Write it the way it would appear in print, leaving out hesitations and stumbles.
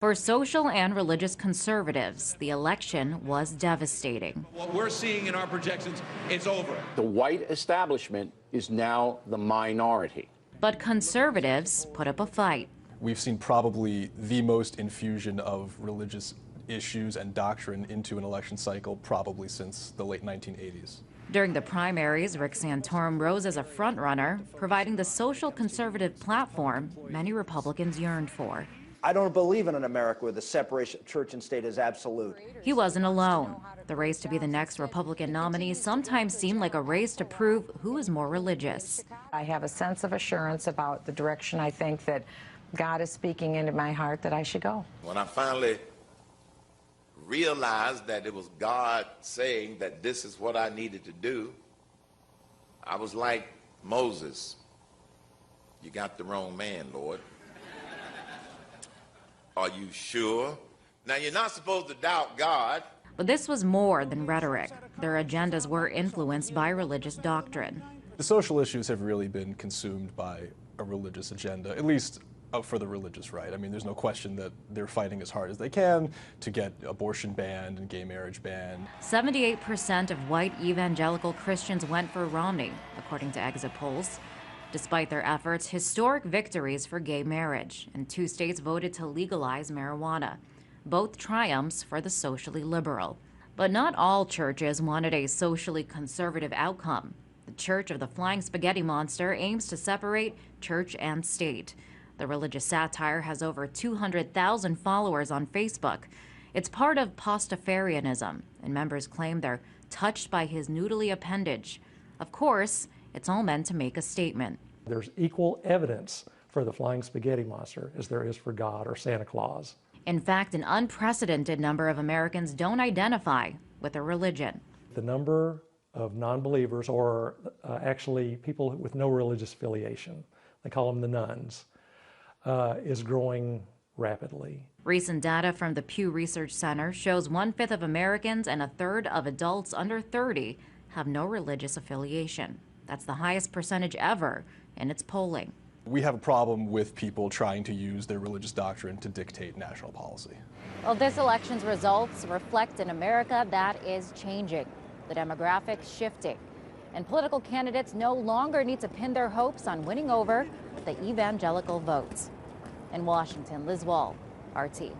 For social and religious conservatives, the election was devastating. What we're seeing in our projections, it's over. The white establishment is now the minority. But conservatives put up a fight. We've seen probably the most infusion of religious issues and doctrine into an election cycle probably since the late 1980s. During the primaries, Rick Santorum rose as a frontrunner, providing the social conservative platform many Republicans yearned for. I don't believe in an America where the separation of church and state is absolute. He wasn't alone. The race to be the next Republican nominee sometimes seemed like a race to prove who is more religious. I have a sense of assurance about the direction I think that God is speaking into my heart that I should go. When I finally realized that it was God saying that this is what I needed to do, I was like Moses. You got the wrong man, Lord. Are you sure? Now, you're not supposed to doubt God. But this was more than rhetoric. Their agendas were influenced by religious doctrine. The social issues have really been consumed by a religious agenda, at least for the religious right. I mean, there's no question that they're fighting as hard as they can to get abortion banned and gay marriage banned. 78% of white evangelical Christians went for Romney, according to exit polls. Despite their efforts, historic victories for gay marriage, and 2 states voted to legalize marijuana. Both triumphs for the socially liberal. But not all churches wanted a socially conservative outcome. The Church of the Flying Spaghetti Monster aims to separate church and state. The religious satire has over 200,000 followers on Facebook. It's part of Pastafarianism, and members claim they're touched by his noodly appendage. Of course, it's all meant to make a statement. There's equal evidence for the Flying Spaghetti Monster as there is for God or Santa Claus. In fact, an unprecedented number of Americans don't identify with a religion. The number of non-believers, or actually people with no religious affiliation, they call them the nuns, is growing rapidly. Recent data from the Pew Research Center shows 1/5 of Americans and 1/3 of adults under 30 have no religious affiliation. That's the highest percentage ever in its polling. We have a problem with people trying to use their religious doctrine to dictate national policy. Well, this election's results reflect an America that is changing, the demographics shifting, and political candidates no longer need to pin their hopes on winning over the evangelical votes. In Washington, Liz Wall, RT.